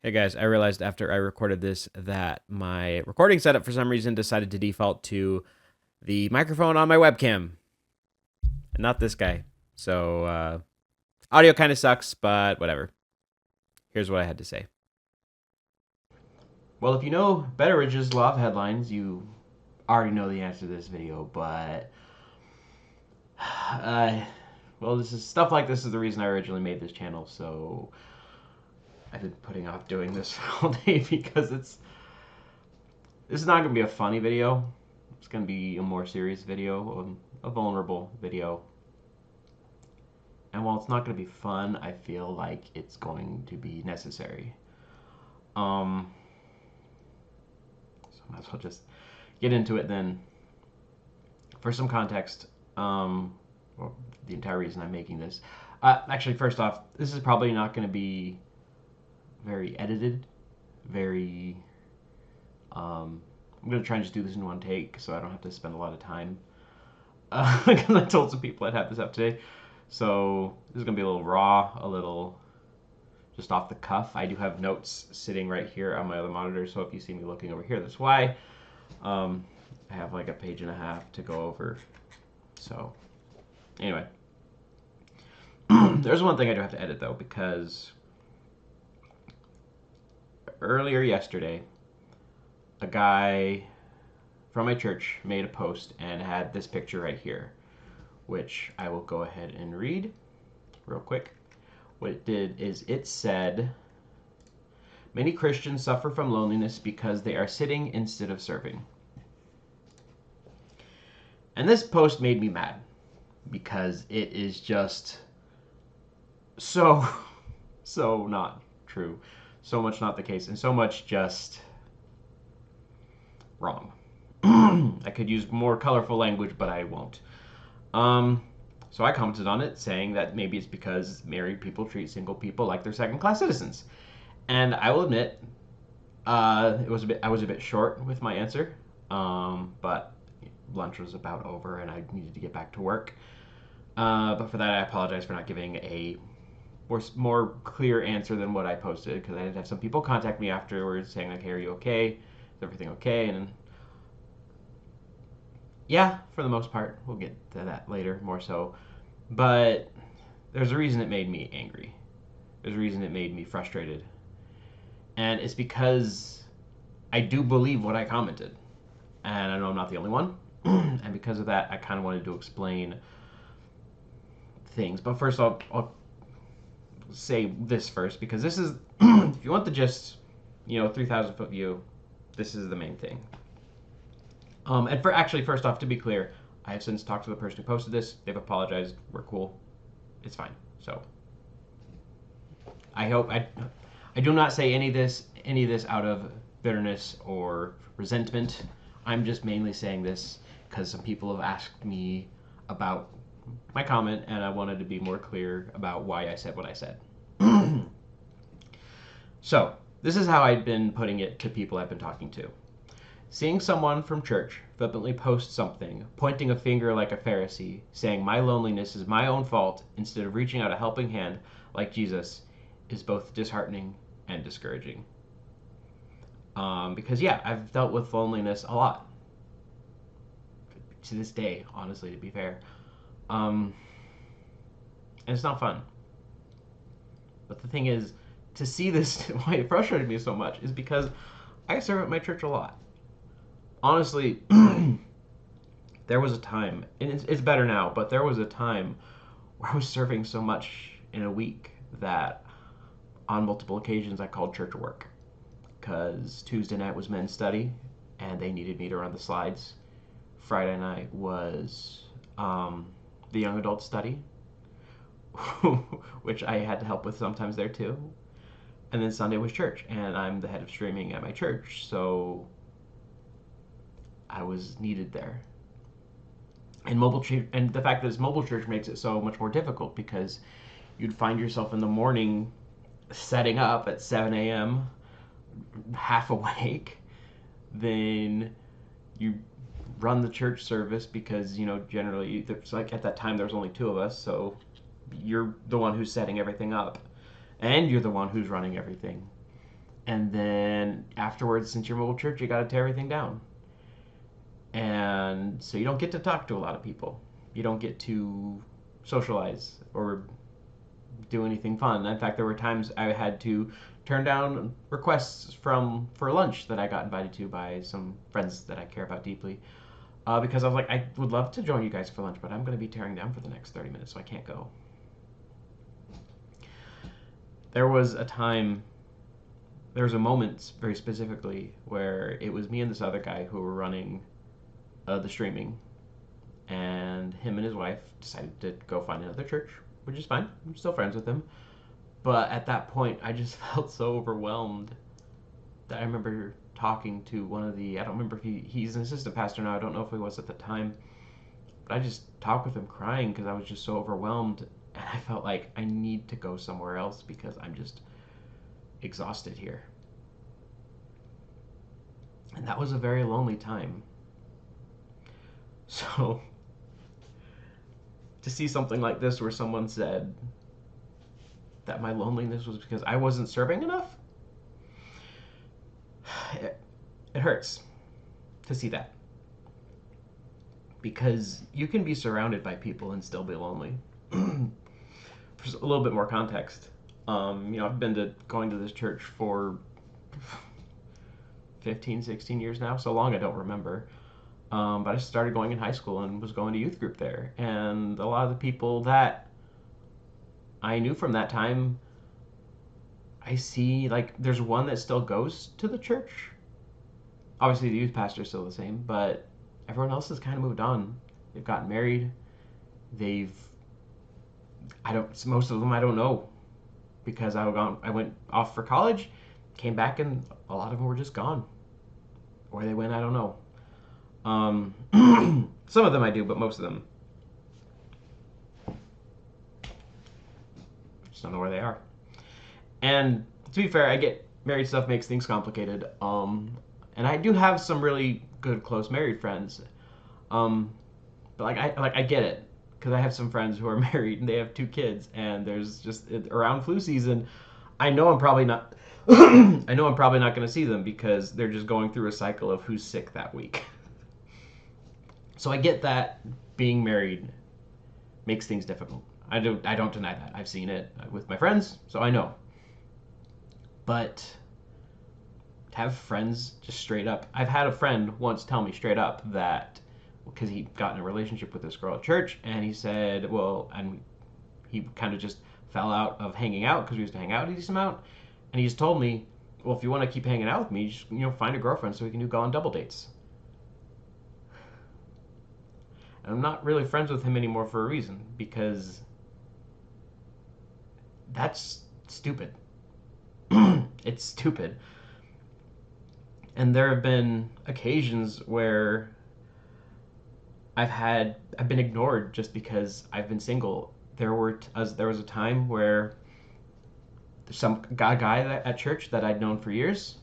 Hey guys, I realized after I recorded this that my recording setup for some reason decided to default to the microphone on my webcam and not this guy. So audio kind of sucks, but whatever. Here's what I had to say. Well, if you know Betteridge's Law of Headlines, you already know the answer to this video, but uh, well, this is stuff like this is the reason I originally made this channel. So I've been putting off doing this all day because this is not gonna be a funny video. It's gonna be a more serious video, a vulnerable video. And while it's not gonna be fun, I feel like it's going to be necessary. Um, so I might as well just get into it then. For some context, well, the entire reason I'm making this. Actually, first off, this is probably not going to be very edited, very. I'm going to try and just do this in one take so I don't have to spend a lot of time. Because I told some people I'd have this up today. So this is going to be a little raw, a little just off the cuff. I do have notes sitting right here on my other monitor, so if you see me looking over here, that's why. I have like a page and a half to go over. So, anyway, there's one thing I do have to edit though, because earlier yesterday, a guy from my church made a post and had this picture right here, which I will go ahead and read real quick. What it did is it said, many Christians suffer from loneliness because they are sitting instead of serving. And this post made me mad because it is just so, so not true. So much not the case, and so much just wrong. I could use more colorful language, but I won't. Um, so I commented on it saying that maybe it's because married people treat single people like they're second class citizens. And I will admit, I was a bit short with my answer, but lunch was about over and I needed to get back to work. But for that, I apologize for not giving a more clear answer than what I posted because I did have some people contact me afterwards saying like, "Hey, are you okay? Is everything okay?" And yeah, for the most part, we'll get to that later more so. But there's a reason it made me angry. There's a reason it made me frustrated, and it's because I do believe what I commented, and I know I'm not the only one. And because of that, I kind of wanted to explain things. But first, I'll say this first because this is if you want the gist, 3,000 foot view, this is the main thing. And first off, to be clear, I have since talked to the person who posted this. They've apologized. We're cool. It's fine. So I hope I do not say any of this out of bitterness or resentment. I'm just mainly saying this because some people have asked me about my comment, and I wanted to be more clear about why I said what I said. So, this is how I've been putting it to people I've been talking to. Seeing someone from church flippantly post something, pointing a finger like a Pharisee, saying my loneliness is my own fault instead of reaching out a helping hand like Jesus, is both disheartening and discouraging. Because, yeah, I've dealt with loneliness a lot. To this day, honestly, to be fair. And it's not fun. But the thing is, to see this, why it frustrated me so much is because I serve at my church a lot. Honestly, there was a time, and it's better now, but there was a time where I was serving so much in a week that on multiple occasions I called church work because Tuesday night was men's study and they needed me to run the slides. Friday night was the young adult study, which I had to help with sometimes there too. And then Sunday was church, and I'm the head of streaming at my church, so I was needed there. And and the fact that it's mobile church makes it so much more difficult because you'd find yourself in the morning setting up at 7 a.m. half awake, then you run the church service because generally it's like at that time there's only two of us, so you're the one who's setting everything up and you're the one who's running everything. And then afterwards, since you're a mobile church, you got to tear everything down. And so you don't get to talk to a lot of people. You don't get to socialize or do anything fun. In fact, there were times I had to turn down requests for lunch that I got invited to by some friends that I care about deeply, because I was like, I would love to join you guys for lunch, but I'm going to be tearing down for the next 30 minutes, so I can't go. There was a time, there was a moment very specifically where it was me and this other guy who were running the streaming, and him and his wife decided to go find another church, which is fine. I'm still friends with him. But at that point, I just felt so overwhelmed that I remember talking to one of the, I don't remember if he's an assistant pastor now, I don't know if he was at the time, but I just talked with him crying because I was just so overwhelmed, and I felt like I need to go somewhere else because I'm just exhausted here. And that was a very lonely time. So, to see something like this where someone said that my loneliness was because I wasn't serving enough, it hurts to see that. Because you can be surrounded by people and still be lonely. For a little bit more context, I've been going to this church for 15, 16 years now, so long I don't remember. But I started going in high school and was going to youth group there. And a lot of the people that I knew from that time, I see, like, there's one that still goes to the church. Obviously, the youth pastor is still the same, but everyone else has kind of moved on. They've gotten married. Most of them I don't know because I went off for college, came back, and a lot of them were just gone. Where they went, I don't know. Some of them I do, but most of them just don't know where they are. And to be fair, I get married stuff makes things complicated. And I do have some really good close married friends. But I get it because I have some friends who are married and they have 2 kids, and there's just around flu season, I know I'm probably not. I know I'm probably not going to see them because they're just going through a cycle of who's sick that week. So I get that being married makes things difficult. I don't deny that. I've seen it with my friends, so I know. But have friends just straight up. I've had a friend once tell me straight up that because he got in a relationship with this girl at church, and he said, well, and he kind of just fell out of hanging out because we used to hang out a decent amount, and he just told me, well, if you want to keep hanging out with me, just find a girlfriend so we can go on double dates. And I'm not really friends with him anymore for a reason, because that's stupid. It's stupid. And there have been occasions where I've been ignored just because I've been single. There was a time where some guy at church that I'd known for years,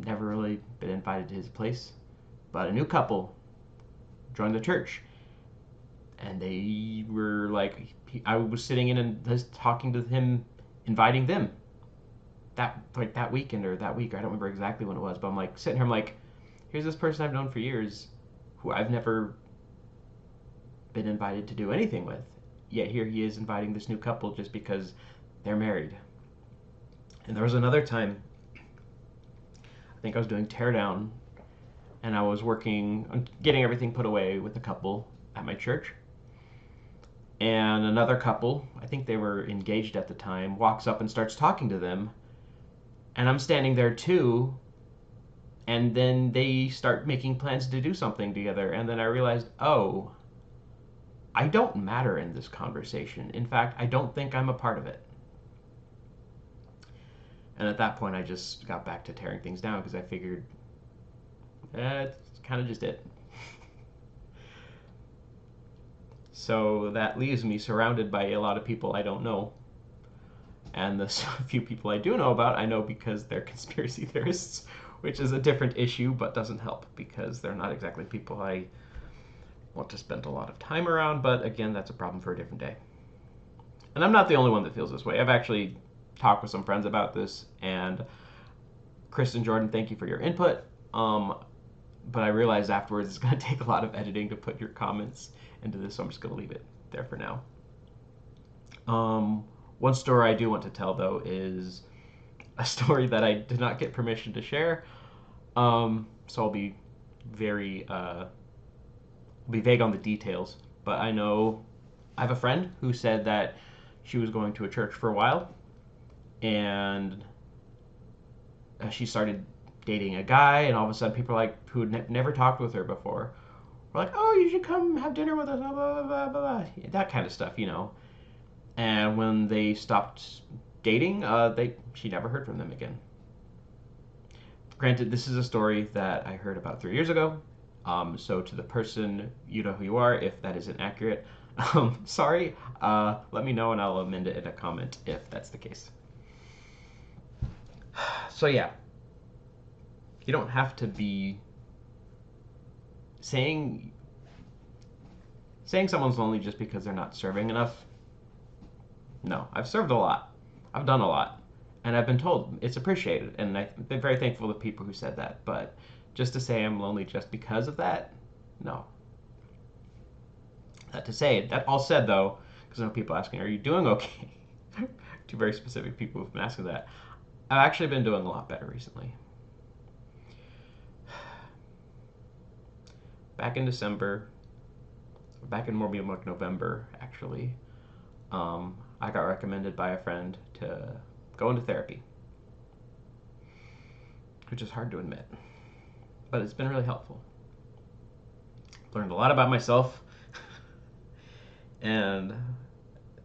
never really been invited to his place, but a new couple joined the church, and they were like, I was sitting in and just talking to him, inviting them that weekend or that week. I don't remember exactly when it was, but I'm like sitting here, I'm like, here's this person I've known for years who I've never been invited to do anything with, yet here he is inviting this new couple just because they're married. And there was another time, I think I was doing teardown, and I was working on getting everything put away with a couple at my church, and another couple, I think they were engaged at the time, walks up and starts talking to them, and I'm standing there too, and then they start making plans to do something together, and then I realized, oh, I don't matter in this conversation. In fact, I don't think I'm a part of it. And at that point, I just got back to tearing things down because I figured, it's kind of just it. So that leaves me surrounded by a lot of people I don't know. And the few people I do know about, I know because they're conspiracy theorists, which is a different issue, but doesn't help because they're not exactly people I want to spend a lot of time around. But again, that's a problem for a different day. And I'm not the only one that feels this way. I've actually talked with some friends about this, and Chris and Jordan, thank you for your input. But I realized afterwards it's going to take a lot of editing to put your comments into this, so I'm just going to leave it there for now. One story I do want to tell, though, is a story that I did not get permission to share. So I'll be be vague on the details. But I know I have a friend who said that she was going to a church for a while, and she started dating a guy, and all of a sudden people like who had never talked with her before were like, "Oh, you should come have dinner with us," blah blah blah blah blah, that kind of stuff. And when they stopped dating, she never heard from them again. Granted, this is a story that I heard about 3 years ago. So to the person, you know who you are. If that isn't accurate, sorry. Let me know and I'll amend it in a comment if that's the case. So yeah, you don't have to be saying someone's lonely just because they're not serving enough. No, I've served a lot. I've done a lot. And I've been told it's appreciated. And I've been very thankful to people who said that. But just to say I'm lonely just because of that, no. That to say, that all said though, because I know people asking, are you doing okay? Two very specific people who've been asking that. I've actually been doing a lot better recently. Back in December, back in more like November, actually, I got recommended by a friend to go into therapy, which is hard to admit, but it's been really helpful. Learned a lot about myself, and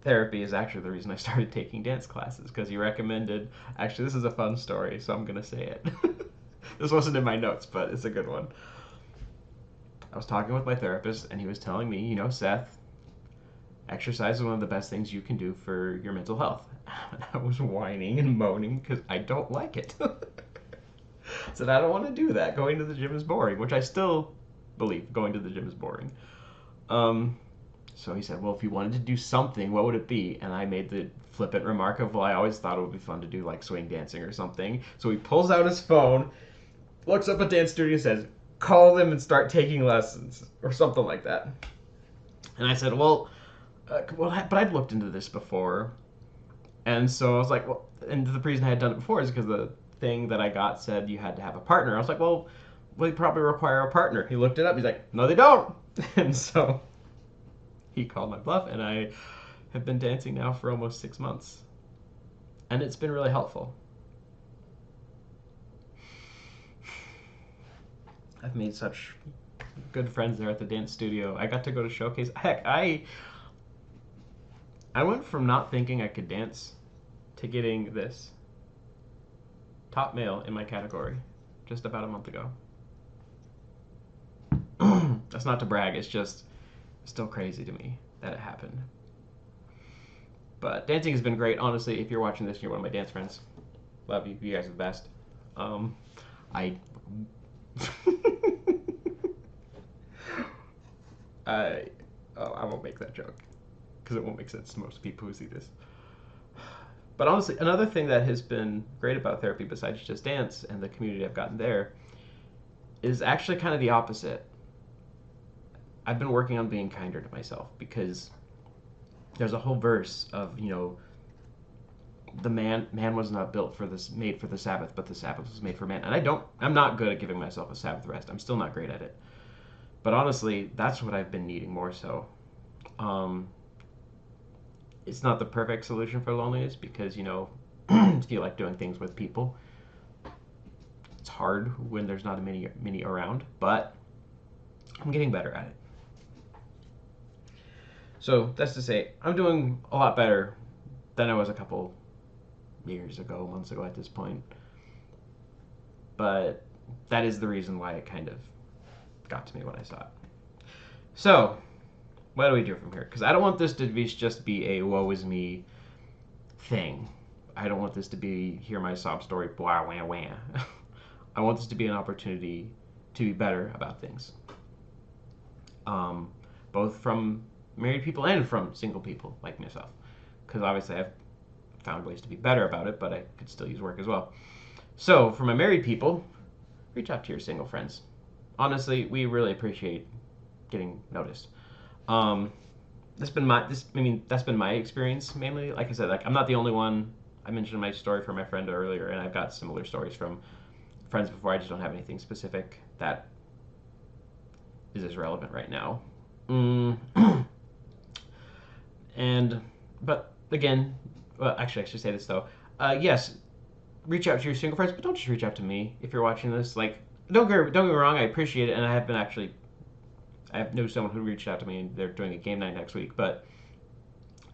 therapy is actually the reason I started taking dance classes, because he recommended, actually this is a fun story, so I'm going to say it. This wasn't in my notes, but it's a good one. I was talking with my therapist, and he was telling me, Seth, exercise is one of the best things you can do for your mental health. And I was whining and moaning because I don't like it. I said, I don't want to do that. Going to the gym is boring, which I still believe going to the gym is boring. So he said, well, if you wanted to do something, what would it be? And I made the flippant remark of, well, I always thought it would be fun to do like swing dancing or something. So he pulls out his phone, looks up at dance studio and says, call them and start taking lessons or something like that. And I said, well, but I'd looked into this before. And so I was like, well, and the reason I had done it before is because the thing that I got said you had to have a partner. I was like, well, they probably require a partner. He looked it up. He's like, no, they don't. And so he called my bluff, and I have been dancing now for almost 6 months. And it's been really helpful. I've made such good friends there at the dance studio. I got to go to showcase. Heck, I went from not thinking I could dance to getting this top male in my category just about a month ago. That's not to brag, it's just still crazy to me that it happened. But dancing has been great. Honestly, if you're watching this and you're one of my dance friends, love you. You guys are the best. I I won't make that joke because it won't make sense to most people who see this. But honestly, another thing that has been great about therapy, besides just dance and the community I've gotten there, is actually kind of the opposite. I've been working on being kinder to myself, because there's a whole verse of, the man was not made for the Sabbath, but the Sabbath was made for man. And I'm not good at giving myself a Sabbath rest. I'm still not great at it. But honestly, that's what I've been needing more so. It's not the perfect solution for loneliness because, if you like doing things with people, it's hard when there's not many around, but I'm getting better at it. So that's to say, I'm doing a lot better than I was a couple months ago at this point. But that is the reason why it kind of got to me when I saw it. So, what do we do from here? Because I don't want this to just be a woe is me thing. I don't want this to be hear my sob story, blah, wah, wah. I want this to be an opportunity to be better about things. Both from married people and from single people like myself. Because obviously I've found ways to be better about it, but I could still use work as well. So, for my married people, reach out to your single friends. Honestly, we really appreciate getting noticed. Um, that's been my experience mainly. Like I said, like I'm not the only one. I mentioned my story from my friend earlier, and I've got similar stories from friends before. I just don't have anything specific that is as relevant right now. Mm. And but again, well, actually, I should say this though. Yes, reach out to your single friends, but don't just reach out to me if you're watching this. Like, don't get me wrong, I appreciate it, and I have been actually I know someone who reached out to me and they're doing a game night next week, but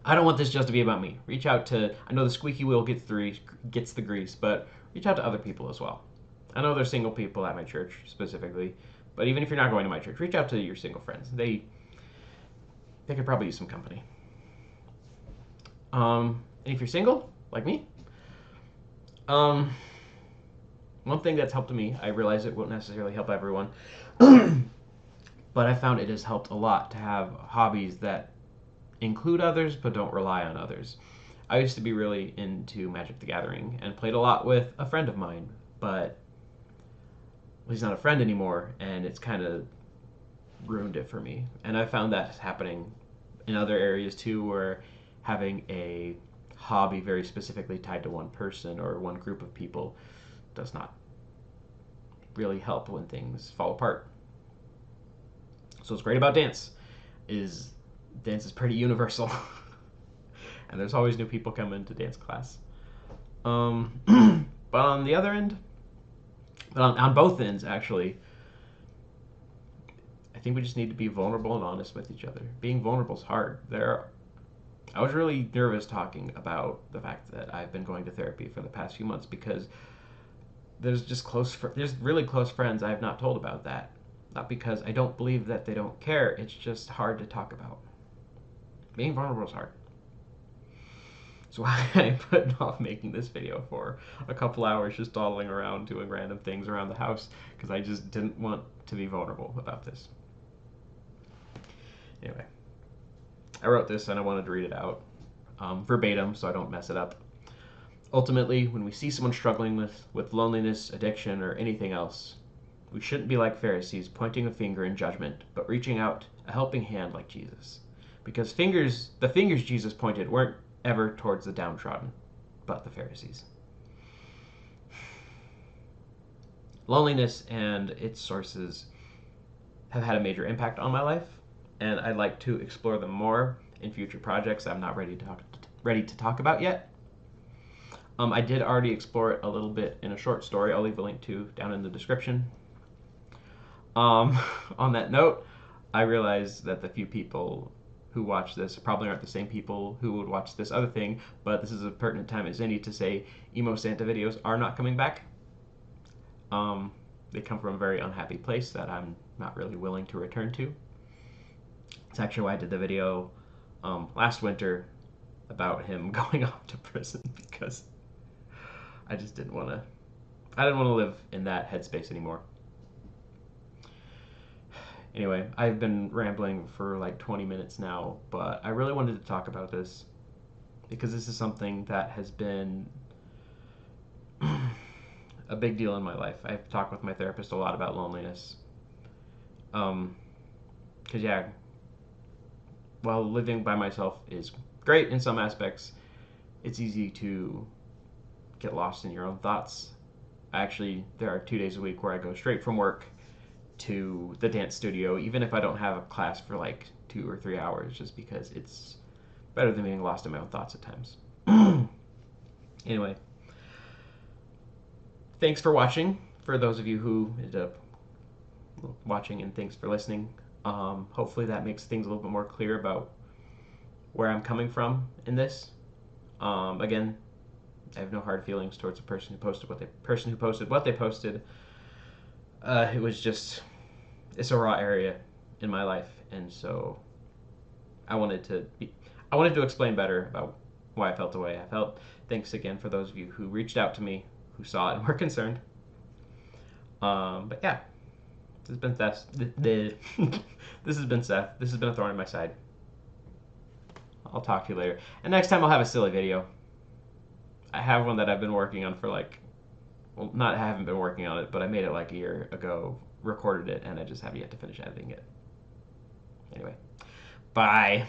I don't want this just to be about me. Reach out to I know the squeaky wheel gets the grease, but reach out to other people as well. I know there's single people at my church specifically, but even if you're not going to my church, reach out to your single friends. They could probably use some company. And if you're single, like me, um, one thing that's helped me, I realize it won't necessarily help everyone, but I found it has helped a lot to have hobbies that include others but don't rely on others. I used to be really into Magic the Gathering and played a lot with a friend of mine, but he's not a friend anymore, and it's kind of ruined it for me. And I found that happening in other areas too, where having a hobby very specifically tied to one person or one group of people does not really help when things fall apart. So what's great about is dance is pretty universal, and there's always new people coming to dance class. But on the other end, but on both ends actually, I think we just need to be vulnerable and honest with each other. Being vulnerable is hard. I was really nervous talking about the fact that I've been going to therapy for the past few months because there's really close friends I have not told about that. Not because I don't believe that they don't care. It's just hard to talk about. Being vulnerable is hard. So I put off making this video for a couple hours, just dawdling around doing random things around the house because I just didn't want to be vulnerable about this. Anyway, I wrote this and I wanted to read it out verbatim so I don't mess it up. Ultimately, when we see someone struggling with loneliness, addiction, or anything else, we shouldn't be like Pharisees pointing a finger in judgment, but reaching out a helping hand like Jesus. Because the fingers Jesus pointed weren't ever towards the downtrodden, but the Pharisees. Loneliness and its sources have had a major impact on my life, and I'd like to explore them more in future projects I'm not ready to talk about yet. I did already explore it a little bit in a short story I'll leave a link to down in the description. On that note, I realize that the few people who watch this probably aren't the same people who would watch this other thing, but this is a pertinent time as any to say Emo Santa videos are not coming back. They come from a very unhappy place that I'm not really willing to return to. It's actually why I did the video last winter about him going off to prison because I just didn't want to live in that headspace anymore. Anyway, I've been rambling for like 20 minutes now, but I really wanted to talk about this because this is something that has been a big deal in my life. I've talked with my therapist a lot about loneliness. Because, yeah, while living by myself is great in some aspects, it's easy to get lost in your own thoughts. Actually, there are 2 days a week where I go straight from work to the dance studio, even if I don't have a class for like 2 or 3 hours, just because it's better than being lost in my own thoughts at times. Anyway, thanks for watching. For those of you who ended up watching, and thanks for listening. Hopefully that makes things a little bit more clear about where I'm coming from in this. Again, I have no hard feelings towards the person who posted what they posted. It was just, it's a raw area in my life, and so I wanted to explain better about why I felt the way I felt. Thanks again for those of you who reached out to me, who saw it and were concerned. But yeah, this has been Seth. This has been Seth. This has been a thorn in my side. I'll talk to you later. And next time I'll have a silly video. I have one that I've been working on for like Well, not haven't been working on it, but I made it like a year ago, recorded it, and I just have yet to finish editing it. Anyway, bye.